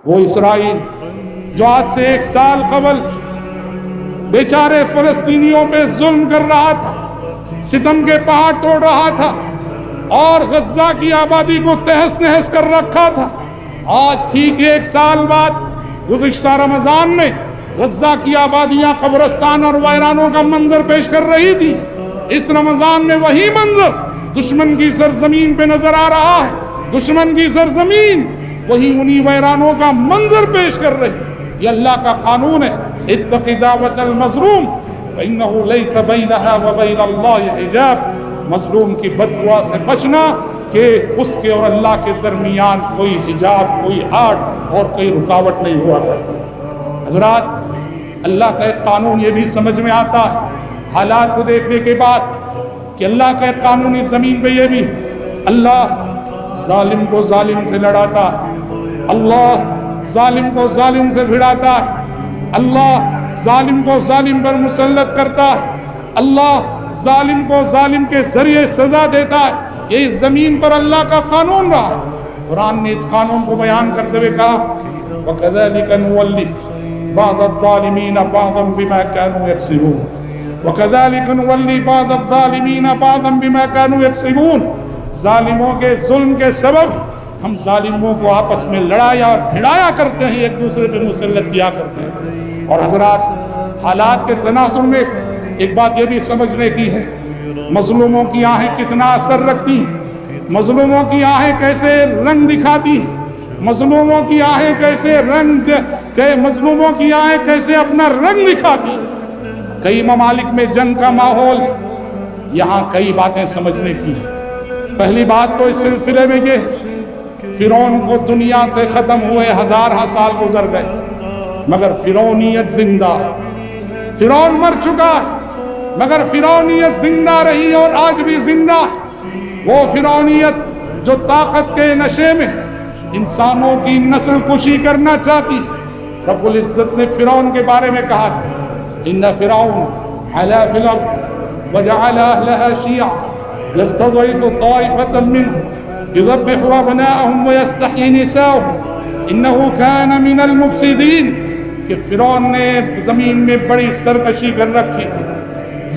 وہ اسرائیل جو آج سے 1 سال قبل بیچارے فلسطینیوں پہ ظلم کر رہا تھا، ستم کے پہاڑ توڑ رہا تھا اور غزہ کی آبادی کو تہس نہس کر رکھا تھا، آج ٹھیک 1 سال بعد گزشتہ رمضان میں غزہ کی آبادیاں قبرستان اور ویرانوں کا منظر پیش کر رہی تھی۔ اس رمضان میں وہی منظر دشمن کی سرزمین پہ نظر آ رہا ہے، دشمن کی سرزمین وہی انہی ویرانوں کا منظر پیش کر رہی۔ یہ اللہ کا قانون ہے، اتق دعوت المظلوم فإنه ليس بينها وبين الله حجاب، مظلوم کی بد دعا سے بچنا کہ اس کے اور اللہ کے درمیان کوئی حجاب، کوئی آڑ اور کوئی رکاوٹ نہیں ہوا کرتی۔ حضرات، اللہ کا ایک قانون یہ بھی سمجھ میں آتا ہے حالات کو دیکھنے کے بعد کہ اللہ کا ایک قانون اس زمین پہ یہ بھی، اللہ ظالم کو ظالم سے لڑاتا ہے، اللہ ظالم کو ظالم سے بھڑاتا ہے، اللہ ظالم کو ظالم پر مسلط کرتا ہے، اللہ ظالم کو ظالم کے ذریعے سزا دیتا ہے۔ یہ اس زمین پر اللہ کا قانون رہا ہے۔ قرآن نے اس قانون کو بیان کرتے ہوئے کہا وَكَذَلِكَ نُوَلِّ بَعْضَ الظَّالِمِينَ بَعْضًا بِمَا كَانُوا يَكْسِبُونَ وَكَذَلِكَ نُوَلِّ بَعْضَ الظَّالِمِينَ بَعْضًا بِمَا كَانُوا يَكْسِبُونَ، ظالموں کے ظلم کے سبب ہم ظالموں کو آپس میں لڑایا اور بھڑایا کرتے ہیں، ایک دوسرے پہ مسلط کیا کرتے ہیں۔ اور حضرات، حالات کے تناظر میں ایک بات یہ بھی سمجھنے کی ہے، مظلوموں کی آہیں کتنا اثر رکھتی ہیں، مظلوموں کی آہیں کیسے رنگ دکھاتی ہیں، مظلوموں کی آہیں کیسے مظلوموں کی آہیں کیسے اپنا رنگ دکھاتی ہیں۔ کئی ممالک میں جنگ کا ماحول، یہاں کئی باتیں سمجھنے کی ہیں۔ پہلی بات تو اس سلسلے میں یہ، فرعون کو دنیا سے ختم ہوئے 1000 سال گزر گئے، مگر فرعونیت زندہ ہے۔ فرعون مر چکا ہے مگر فرعونیت زندہ رہی اور آج بھی زندہ ہے۔ وہ فرعونیت جو طاقت کے نشے میں انسانوں کی نسل کشی کرنا چاہتی، رب العزت نے فرعون کے بارے میں کہا تھا ان فرعون علا فی الارض وجعل اہلها شیعا یستضعف طائفة منهم یذبح ابناءهم ویستحیی نساءهم انه كان من المفسدین، کہ فرعون نے زمین میں بڑی سرکشی کر رکھی تھی،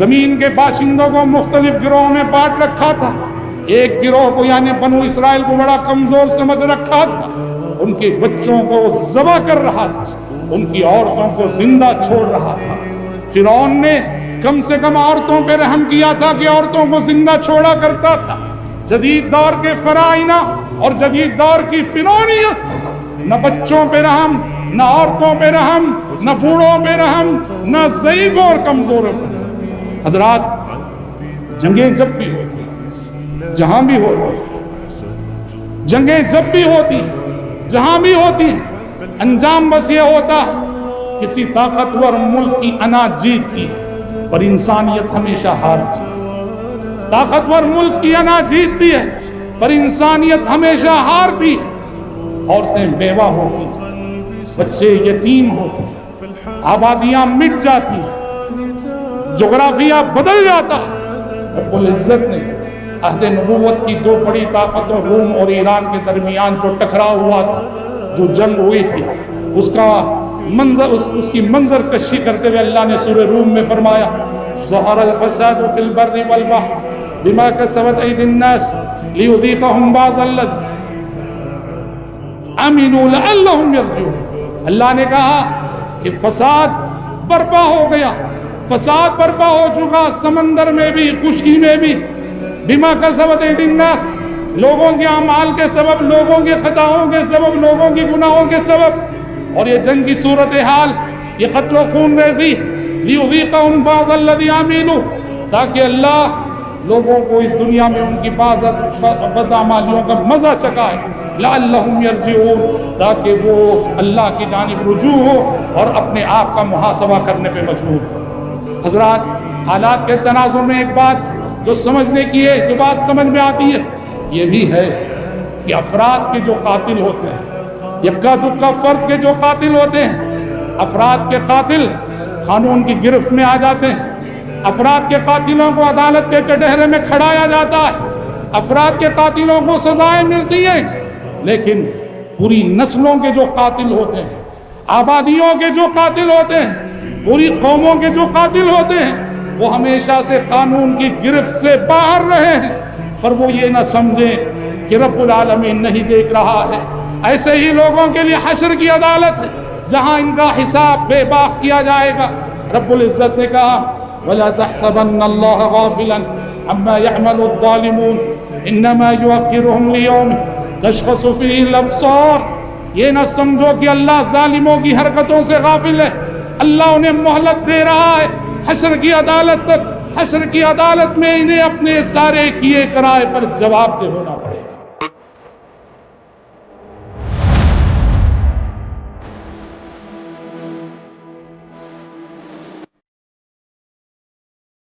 زمین کے باشندوں کو مختلف گروہوں میں بانٹ رکھا تھا، ایک گروہ کو یعنی بنو اسرائیل کو بڑا کمزور سمجھ رکھا تھا، ان کے بچوں کو ذبح کر رہا تھا، ان کی عورتوں کو زندہ چھوڑ رہا تھا۔ فرعون نے کم سے کم عورتوں پہ رحم کیا تھا کہ عورتوں کو زندہ چھوڑا کرتا تھا۔ جدید دور کے فرعونہ اور جدید دور کی فرعونیت، نہ بچوں پہ رحم، نہ عورتوں پہ رحم، نہ بوڑھوں پہ رحم، نہ ضعیفوں اور کمزوروں پہ۔ حضرات، جنگیں جب بھی ہوتی جہاں بھی ہوتی، جنگیں جب بھی ہوتی جہاں بھی ہوتی ہیں، انجام بس یہ ہوتا ہے کسی طاقتور ملک کی انا جیتتی ہے اور انسانیت ہمیشہ ہارتی ہے۔ طاقتور ملک کی انا جیتتی ہے پر انسانیت ہمیشہ ہارتی ہے۔ عورتیں بیوہ ہوتی ہیں، بچے یتیم ہوتے ہیں، آبادیاں مٹ جاتی ہیں، جغرافیہ بدل جاتا ہے۔ رب العزت نے عہد نبوت کی 2 بڑی طاقتوں روم اور ایران کے درمیان جو ٹکراؤ ہوا تھا، جو جنگ ہوئی تھی، اس کی منظر کشی کرتے ہوئے اللہ نے سورہ روم میں فرمایا ظہر الفساد فی البر والبحر بما کسبت ایدی الناس لیذیقہم بعض الذی عملوا لعلہم یرجعون۔ اللہ نے کہا کہ فساد برپا ہو گیا، فساد برپا ہو چکا، سمندر میں بھی، خشکی میں بھی، بما کسبت ایدی الناس، لوگوں کے اعمال کے سبب، لوگوں کے خطاؤں کے سبب، لوگوں کی گناہوں کے سبب۔ اور یہ جنگ کی صورتحال، یہ قتل و خون ریزی، لیذیقہم بعض الذی عملوا، تاکہ اللہ لوگوں کو اس دنیا میں ان کی بدعمالیوں کا مزہ چکائے، لعلہم یرجعون، تاکہ وہ اللہ کی جانب رجوع ہو اور اپنے آپ کا محاسبہ کرنے پہ مجبور ہو۔ حضرات، حالات کے تناظر میں ایک بات جو سمجھنے کی ہے، جو بات سمجھ میں آتی ہے، یہ بھی ہے کہ افراد کے جو قاتل ہوتے ہیں، یکا دکا فرد کے جو قاتل ہوتے ہیں، افراد کے قاتل قانون کی گرفت میں آ جاتے ہیں، افراد کے قاتلوں کو عدالت کے کٹہرے میں کھڑایا جاتا ہے، افراد کے قاتلوں کو سزائیں ملتی ہیں، لیکن پوری نسلوں کے جو قاتل ہوتے ہیں، آبادیوں کے جو قاتل ہوتے ہیں، پوری قوموں کے جو قاتل ہوتے ہیں، وہ ہمیشہ سے قانون کی گرفت سے باہر رہے ہیں، پر وہ یہ نہ سمجھیں کہ رب العالمین نہیں دیکھ رہا ہے۔ ایسے ہی لوگوں کے لیے حشر کی عدالت ہے، جہاں ان کا حساب بے باک کیا جائے گا۔ رب العزت نے کہا وَلَا تَحْسَبَنَّ اللَّهَ غَافِلًا عَمَّا يَعْمَلُ الظَّالِمُونَ إِنَّمَا يُؤَخِّرُهُمْ لِيَوْمٍ تَشْخَصُ فِيهِ الْأَبْصَارُ، یہ نہ سمجھو کہ اللہ ظالموں کی حرکتوں سے غافل ہے، اللہ انہیں مہلت دے رہا ہے حشر کی عدالت تک۔ حشر کی عدالت میں انہیں اپنے سارے کیے کرائے پر جواب دہ ہونا پڑے گا۔